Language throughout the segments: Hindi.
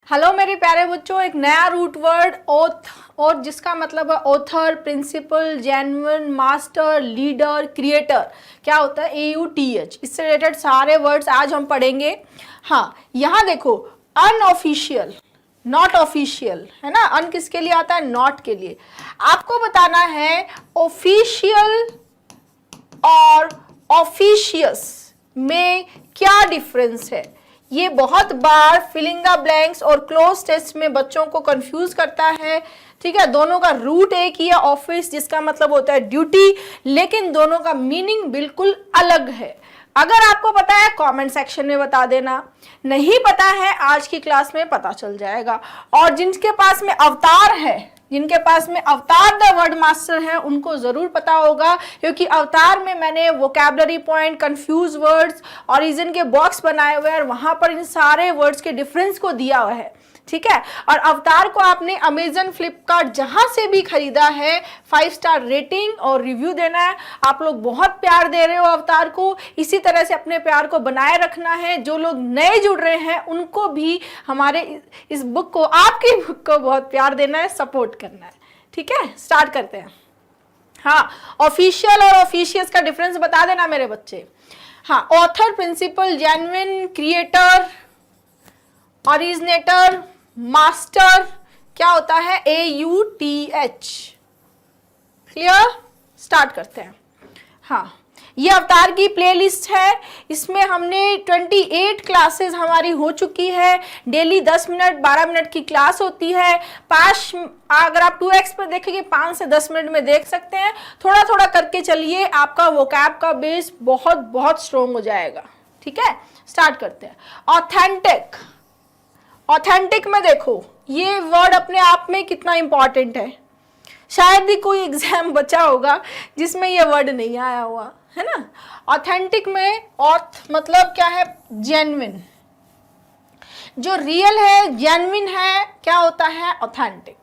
हेलो मेरे प्यारे बच्चों, एक नया रूट वर्ड ओथ और जिसका मतलब है author, principal, genuine, master, leader, creator. क्या होता है? AUTH। इससे रिलेटेड सारे वर्ड्स आज हम पढ़ेंगे। हाँ, यहाँ देखो, अनऑफिशियल, नॉट ऑफिशियल, है ना। अन किसके लिए आता है? नॉट के लिए। आपको बताना है ऑफिशियल और ऑफिशियस में क्या डिफरेंस है। ये बहुत बार फिलिंग द ब्लैंक्स और क्लोज टेस्ट में बच्चों को कंफ्यूज करता है। ठीक है, दोनों का रूट एक ही है, ऑफिस, जिसका मतलब होता है ड्यूटी, लेकिन दोनों का मीनिंग बिल्कुल अलग है। अगर आपको पता है कमेंट सेक्शन में बता देना, नहीं पता है आज की क्लास में पता चल जाएगा। और जिनके पास में अवतार है, जिनके पास में अवतार द वर्ड मास्टर है, उनको जरूर पता होगा, क्योंकि अवतार में मैंने vocabulary point, confuse words, origin के बॉक्स बनाए हुए हैं और वहां पर इन सारे वर्ड्स के डिफरेंस को दिया हुआ है। ठीक है, और अवतार को आपने अमेजन, फ्लिपकार्ट, जहां से भी खरीदा है, 5 स्टार रेटिंग और रिव्यू देना है। आप लोग बहुत प्यार दे रहे हो अवतार को, इसी तरह से अपने प्यार को बनाए रखना है। जो लोग नए जुड़ रहे हैं उनको भी हमारे इस बुक को, आपकी बुक को बहुत प्यार देना है, सपोर्ट करना है। ठीक है, स्टार्ट करते हैं। हाँ, ऑफिशियल और ऑफिशियस का डिफरेंस बता देना मेरे बच्चे। हाँ, author, principal, genuine, creator, originator, master, क्या होता है? AUTH। क्लियर? स्टार्ट करते हैं। हाँ, ये अवतार की प्लेलिस्ट है। इसमें हमने 28 क्लासेस हमारी हो चुकी है। डेली 10 मिनट 12 मिनट की क्लास होती है। अगर आप 2x पर देखेंगे 5 से 10 मिनट में देख सकते हैं। थोड़ा थोड़ा करके चलिए, आपका वोकैब का बेस बहुत बहुत स्ट्रोंग हो जाएगा। ठीक है, स्टार्ट करते हैं। ऑथेंटिक। ऑथेंटिक में देखो, ये वर्ड अपने आप में कितना इंपॉर्टेंट है। शायद ही कोई एग्जाम बचा होगा जिसमें ये वर्ड नहीं आया हुआ है ना। ऑथेंटिक में ऑथ मतलब क्या है? जेन्युइन। जो रियल है, जेन्युइन है, क्या होता है? ऑथेंटिक।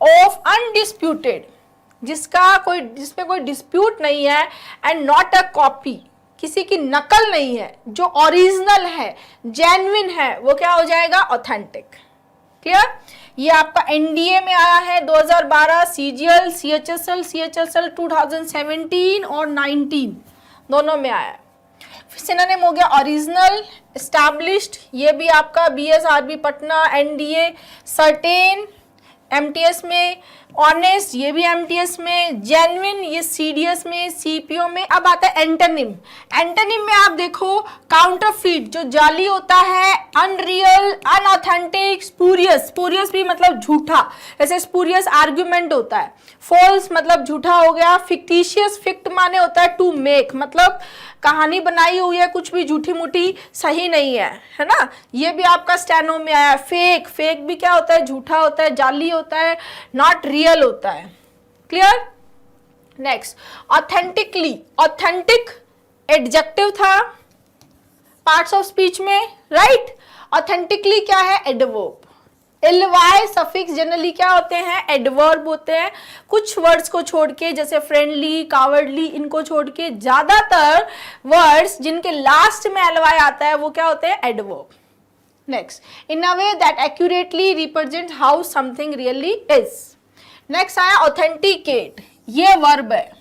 ऑफ अनडिस्प्यूटेड, जिसमें कोई डिस्प्यूट नहीं है। एंड नॉट अ कॉपी, किसी की नकल नहीं है, जो ओरिजिनल है, जेन्युइन है, वो क्या हो जाएगा? ऑथेंटिक। क्लियर? ये आपका NDA में आया है 2012, CGL, CHSL 2017 और 19 दोनों में आया है। सिनोनिम हो गया ओरिजिनल, एस्टैब्लिश्ड, ये भी आपका BSRB Patna, NDA, certain MTS में, ऑनेस्ट, ये भी MTS में, जेन्युइन, ये CDS में, CPO में। अब आता है एंटोनिम। एंटोनिम में आप देखो, काउंटरफीट, जो जाली होता है, अनरियल, अनऑथेंटिक, स्पूरियस। स्पूरियस भी मतलब झूठा, जैसे स्पूरियस आर्ग्यूमेंट होता है। फॉल्स मतलब झूठा हो गया। फिक्टिशियस, फिक्ट माने होता है टू मेक, मतलब कहानी बनाई हुई है, कुछ भी झूठी मूठी सही नहीं है ना। ये भी आपका स्टेनो में आया। फेक, फेक भी क्या होता है? झूठा होता है, जाली होता है, नॉट रियल होता है। Clear? Next, authentically. Authentic adjective था पार्ट्स ऑफ स्पीच में, राइट। ऑथेंटिकली क्या है? एडवर्ब। ly सफिक्स जनरली क्या होते हैं? एडवर्ब होते हैं। कुछ वर्ड्स को छोड़ के, जैसे फ्रेंडली, कावर्डली, इनको छोड़ के ज्यादातर वर्ड्स जिनके लास्ट में ly आता है वो क्या होते हैं? Adverb. Next, in a way that accurately represent how something really is. Next आया ऑथेंटिकेट, ये वर्ब है।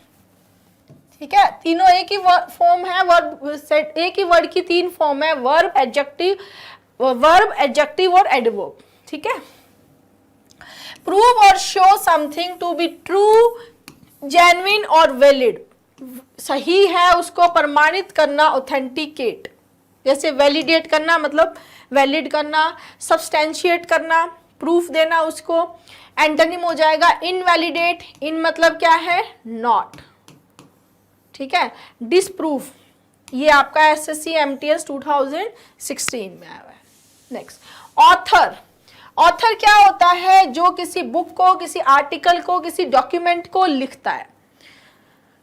ठीक है, तीनों एक ही फॉर्म है, वर्ब सेट, एक ही वर्ड की 3 फॉर्म है, वर्ब, एडजेक्टिव और एडवर्ब। ठीक है, प्रूव और show something to be true, genuine और वैलिड, सही है उसको प्रमाणित करना, ऑथेंटिकेट। जैसे वैलिडेट करना मतलब वैलिड करना, सब्सटेंशिएट करना, प्रूफ देना उसको। एंटोनिम हो जाएगा इनवैलिडेट। इन मतलब क्या है? नॉट। ठीक है, डिसप्रूफ, ये आपका SSC MTS 2016 में आया है। Next, author. ऑथर क्या होता है? जो किसी बुक को, किसी आर्टिकल को, किसी डॉक्यूमेंट को लिखता है।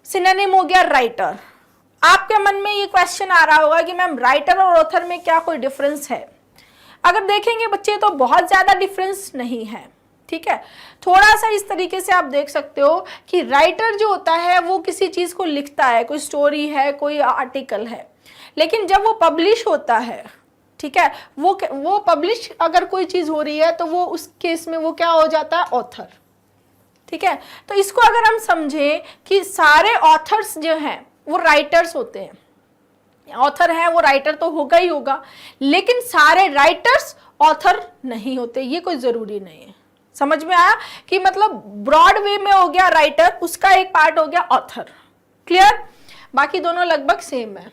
सिनोनिम हो गया राइटर। आपके मन में ये क्वेश्चन आ रहा होगा कि मैम राइटर और ऑथर में क्या कोई डिफरेंस है? अगर देखेंगे बच्चे तो बहुत ज्यादा डिफरेंस नहीं है। ठीक है, थोड़ा सा इस तरीके से आप देख सकते हो कि राइटर जो होता है वो किसी चीज को लिखता है, कोई स्टोरी है, कोई आर्टिकल है, लेकिन जब वो पब्लिश होता है, ठीक है, वो पब्लिश अगर कोई चीज हो रही है तो वो उस केस में वो क्या हो जाता है, ऑथर। ठीक है, तो इसको अगर हम समझें कि सारे ऑथर्स जो हैं वो राइटर्स होते हैं, ऑथर है वो राइटर तो होगा ही होगा, लेकिन सारे राइटर्स ऑथर नहीं होते, ये कोई जरूरी नहीं है। समझ में आया कि मतलब ब्रॉड वे में हो गया राइटर, उसका एक पार्ट हो गया ऑथर। क्लियर, बाकी दोनों लगभग सेम है।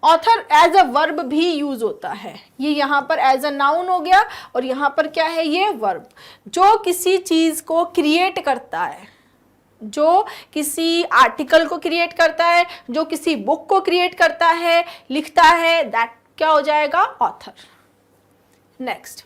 ऑथर एज अ वर्ब भी यूज होता है, ये यहाँ पर एज अ नाउन हो गया और यहाँ पर क्या है, ये वर्ब, जो किसी चीज को क्रिएट करता है, जो किसी आर्टिकल को क्रिएट करता है, जो किसी बुक को क्रिएट करता है, लिखता है, दैट क्या हो जाएगा, ऑथर। Next,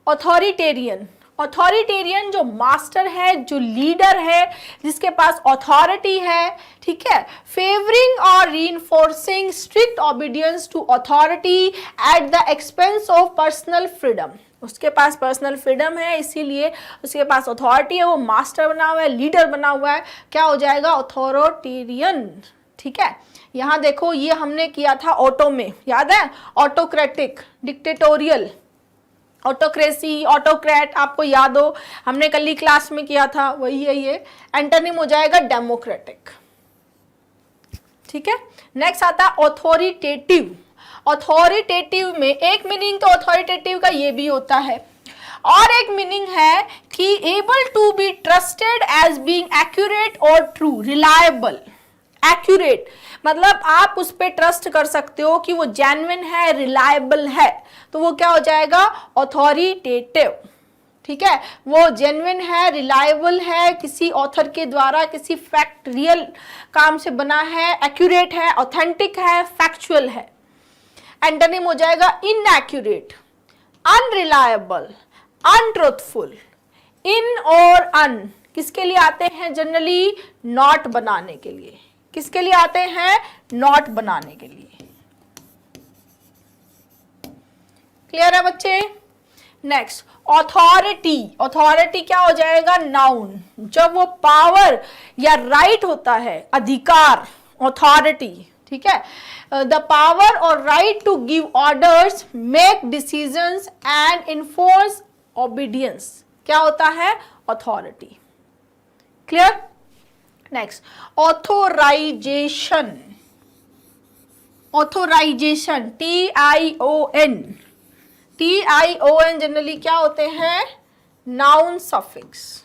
authoritarian. ऑथोरिटेरियन जो मास्टर है, जो लीडर है, जिसके पास अथॉरिटी है, ठीक है, फेवरिंग और reinforcing strict obedience to authority at the expense of personal freedom. उसके पास पर्सनल फ्रीडम है, इसीलिए उसके पास अथॉरिटी है, वो मास्टर बना हुआ है, लीडर बना हुआ है, क्या हो जाएगा, ऑथोरिटेरियन। ठीक है, यहाँ देखो ये हमने किया था ऑटो में, याद है, ऑटोक्रेटिक, डिक्टेटोरियल, ऑटोक्रेसी, ऑटोक्रेट, आपको याद हो हमने कल ही क्लास में किया था, वही है ये। एंटोनिम हो जाएगा डेमोक्रेटिक। ठीक है, नेक्स्ट आता है ऑथोरिटेटिव। ऑथोरिटेटिव में एक मीनिंग तो ऑथोरिटेटिव का ये भी होता है, और एक मीनिंग है कि able to be trusted as being accurate और ट्रू, रिलायबल। एक्यूरेट मतलब आप उस पर ट्रस्ट कर सकते हो कि वो जेन्युइन है, रिलायबल है, तो वो क्या हो जाएगा, ऑथोरिटेटिव। ठीक है, वो जेन्युइन है, रिलायबल है, किसी ऑथर के द्वारा किसी फैक्ट रियल काम से बना है, एक्यूरेट है, ऑथेंटिक है, फैक्चुअल है। एंटोनिम हो जाएगा इनएक्यूरेट, अनरिलायबल, अनट्रूथफुल। इन और अन किसके लिए आते हैं, जनरली नॉट बनाने के लिए। किसके लिए आते हैं, नॉट बनाने के लिए। क्लियर है बच्चे। Next, authority. ऑथोरिटी क्या हो जाएगा, नाउन, जब वो पावर या राइट होता है, अधिकार, ऑथोरिटी। ठीक है, द पावर और right to give orders, make decisions and enforce obedience, क्या होता है, authority. Clear. Next, authorisation. Authorisation, TION, TION generally क्या होते हैं, नाउन सफिक्स।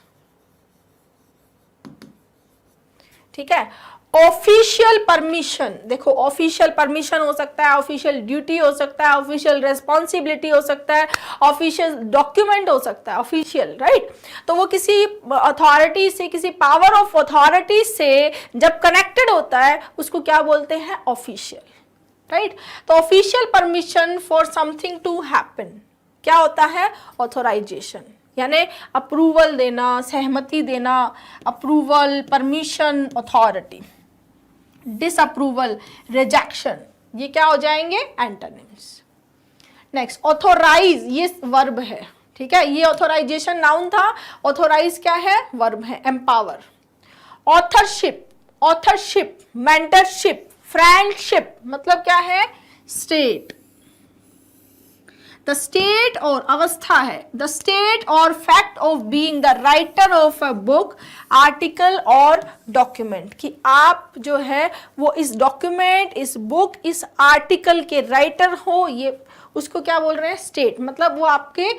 ठीक है, ऑफिशियल परमिशन। देखो ऑफिशियल परमिशन हो सकता है, ऑफिशियल ड्यूटी हो सकता है, ऑफिशियल रेस्पॉन्सिबिलिटी हो सकता है, ऑफिशियल डॉक्यूमेंट हो सकता है, ऑफिशियल, राइट। तो वो किसी अथॉरिटी से, किसी पावर ऑफ अथॉरिटी से जब कनेक्टेड होता है उसको क्या बोलते हैं, ऑफिशियल, राइट। तो official permission for something to happen क्या होता है, ऑथोराइजेशन, यानी अप्रूवल देना, सहमति देना, approval, permission, authority. Disapproval, rejection, ये क्या हो जाएंगे, एंटोनिम्स। नेक्स्ट, ऑथोराइज, ये वर्ब है। ठीक है, ये ऑथोराइजेशन नाउन था, ऑथोराइज क्या है, वर्ब है, empower. Authorship, authorship, mentorship, friendship मतलब क्या है, स्टेट। द स्टेट और अवस्था है, द स्टेट और fact of being the writer of a book, article और डॉक्यूमेंट, कि आप जो है वो इस डॉक्यूमेंट, इस बुक, इस आर्टिकल के राइटर हो, ये उसको क्या बोल रहे हैं, स्टेट। मतलब वो आपके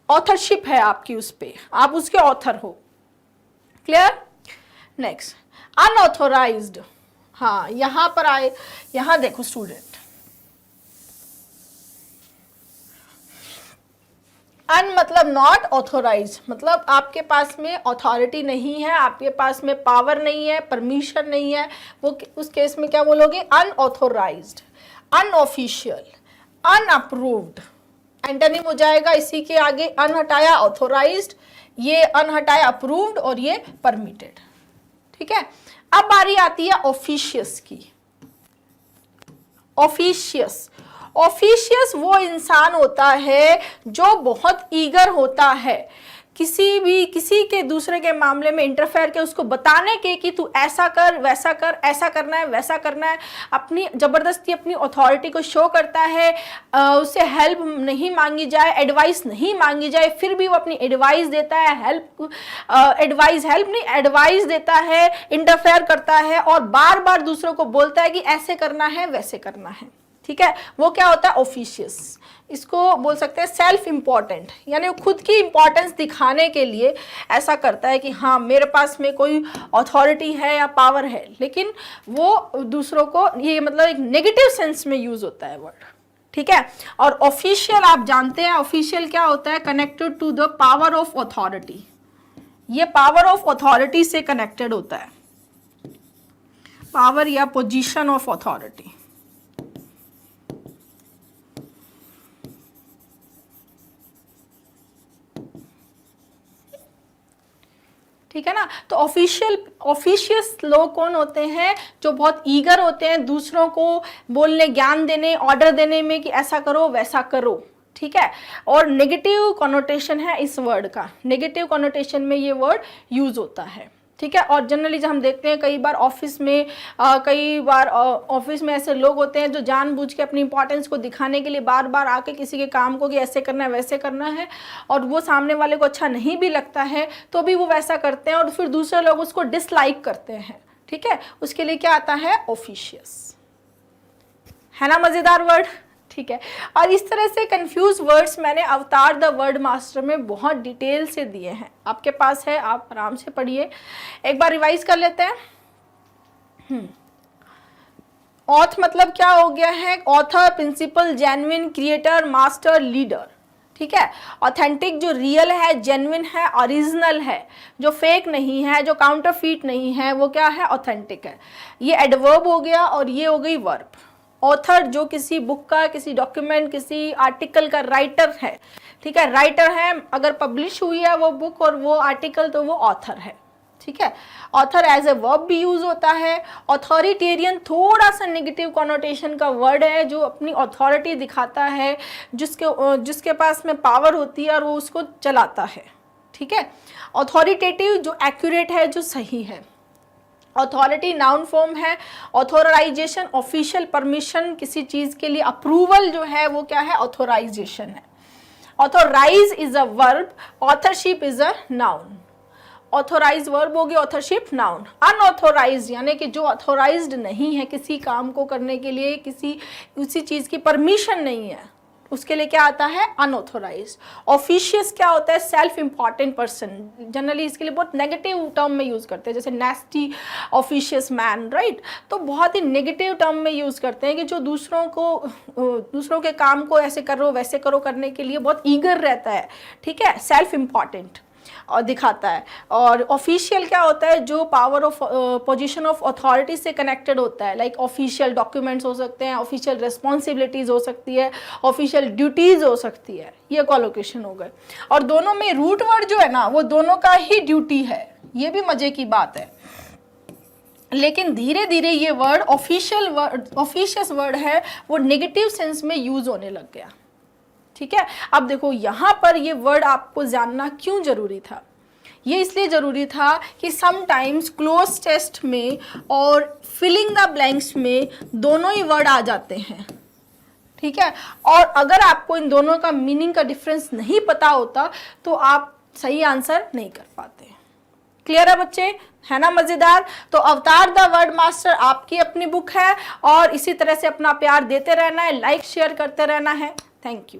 ऑथरशिप है आपकी, उस पे आप उसके ऑथर हो। क्लियर। Next, unauthorised. हाँ, यहां पर आए, यहां देखो स्टूडेंट, अन मतलब नॉट ऑथोराइज, मतलब आपके पास में अथॉरिटी नहीं है, आपके पास में पावर नहीं है, परमिशन नहीं है, वो उस केस में क्या बोलोगे, अनऑथोराइज्ड, अनऑफिशियल, अनअप्रूव्ड। एंटोनिम हो जाएगा इसी के आगे, अन हटाया ऑथोराइज्ड, ये अन हटाया अप्रूव्ड, और ये परमिटेड। ठीक है, अब बारी आती है ऑफिशियस की। ऑफिशियस, ऑफिशियस वो इंसान होता है जो बहुत ईगर होता है किसी के दूसरे के मामले में इंटरफेयर के, उसको बताने के कि तू ऐसा कर, वैसा कर, ऐसा करना है, वैसा करना है, अपनी जबरदस्ती अपनी अथॉरिटी को शो करता है, उससे हेल्प नहीं मांगी जाए, एडवाइस नहीं मांगी जाए, फिर भी वो अपनी एडवाइस देता है, एडवाइस देता है, इंटरफेयर करता है और बार बार दूसरों को बोलता है कि ऐसे करना है, वैसे करना है। ठीक है, वो क्या होता है? ऑफिशियस। इसको बोल सकते हैं सेल्फ इम्पॉर्टेंट, यानी वो खुद की इंपॉर्टेंस दिखाने के लिए ऐसा करता है कि हाँ मेरे पास में कोई अथॉरिटी है या पावर है, लेकिन वो दूसरों को, ये मतलब एक नेगेटिव सेंस में यूज होता है वर्ड। ठीक है, और ऑफिशियल आप जानते हैं, ऑफिशियल क्या होता है? Connected to the power of authority. ये पावर ऑफ अथॉरिटी से कनेक्टेड होता है, पावर या पोजीशन ऑफ अथॉरिटी। ठीक है ना? तो ऑफिशियस लोग कौन होते हैं? जो बहुत ईगर होते हैं दूसरों को बोलने, ज्ञान देने, ऑर्डर देने में कि ऐसा करो, वैसा करो। ठीक है, और नेगेटिव कॉनोटेशन है इस वर्ड का, नेगेटिव कॉनोटेशन में ये वर्ड यूज होता है। ठीक है, और जनरली जब हम देखते हैं कई बार ऑफिस में ऐसे लोग होते हैं जो जानबूझ के अपनी इंपॉर्टेंस को दिखाने के लिए बार बार आके किसी के काम को कि ऐसे करना है, वैसे करना है, और वो सामने वाले को अच्छा नहीं भी लगता है तो भी वो वैसा करते हैं और फिर दूसरे लोग उसको डिसलाइक करते हैं। ठीक है, उसके लिए क्या आता है? ऑफिशियस। है ना मजेदार वर्ड? ठीक है, और इस तरह से कंफ्यूज वर्ड्स मैंने अवतार द वर्ड मास्टर में बहुत डिटेल से दिए हैं, आपके पास है, आप आराम से पढ़िए। एक बार रिवाइज कर लेते हैं। ऑथ मतलब क्या हो गया है? Author, principal, genuine, creator, master, leader. ठीक है, ऑथेंटिक जो रियल है, जेन्युइन है, ओरिजिनल है, जो फेक नहीं है, जो काउंटरफीट नहीं है, वो क्या है? ऑथेंटिक है। ये एडवर्ब हो गया और ये हो गई वर्ब। ऑथर जो किसी बुक का, किसी डॉक्यूमेंट, किसी आर्टिकल का राइटर है। ठीक है, राइटर है, अगर पब्लिश हुई है वो बुक और वो आर्टिकल तो वो ऑथर है। ठीक है, ऑथर एज ए वर्ब भी यूज होता है। ऑथोरिटेरियन थोड़ा सा नेगेटिव कॉनोटेशन का वर्ड है, जो अपनी अथॉरिटी दिखाता है, जिसके पास में पावर होती है और वो उसको चलाता है। ठीक है, ऑथोरिटेटिव जो एक्यूरेट है, जो सही है। अथॉरिटी नाउन फॉर्म है। ऑथोराइजेशन ऑफिशियल परमिशन, किसी चीज के लिए अप्रूवल जो है वो क्या है? ऑथोराइजेशन है। Authorise is a verb, authorship is a noun. Authorise verb होगी, ऑथरशिप नाउन। अनऑथोराइज यानी कि जो ऑथोराइज्ड नहीं है किसी काम को करने के लिए, उसी चीज की परमिशन नहीं है, उसके लिए क्या आता है? अनऑथोराइज। ऑफिशियस क्या होता है? Self important person. जनरली इसके लिए बहुत नेगेटिव टर्म में यूज करते हैं, जैसे नेस्टी ऑफिशियस मैन, राइट? तो बहुत ही नेगेटिव टर्म में यूज करते हैं कि जो दूसरों के काम को ऐसे करो, वैसे करो करने के लिए बहुत ईगर रहता है। ठीक है, सेल्फ इंपॉर्टेंट और दिखाता है। और ऑफिशियल क्या होता है? जो power of position of authority से कनेक्टेड होता है, लाइक ऑफिशियल डॉक्यूमेंट्स हो सकते हैं, ऑफिशियल रिस्पॉन्सिबिलिटीज हो सकती है, ऑफिशियल ड्यूटीज हो सकती है। ये कॉलोकेशन हो गए। और दोनों में रूट वर्ड जो है ना, वो दोनों का ही ड्यूटी है। ये भी मजे की बात है। लेकिन धीरे धीरे ये वर्ड ऑफिशियस वर्ड है, वो नेगेटिव सेंस में यूज होने लग गया। ठीक है, अब देखो यहां पर ये वर्ड आपको जानना क्यों जरूरी था? ये इसलिए जरूरी था कि समटाइम्स क्लोज टेस्ट में और फिलिंग द ब्लैंक्स में दोनों ही वर्ड आ जाते हैं। ठीक है, और अगर आपको इन दोनों का मीनिंग का डिफरेंस नहीं पता होता तो आप सही आंसर नहीं कर पाते। क्लियर है बच्चे? है ना मजेदार? तो अवतार द वर्ड मास्टर आपकी अपनी बुक है और इसी तरह से अपना प्यार देते रहना है, लाइक शेयर करते रहना है। Thank you.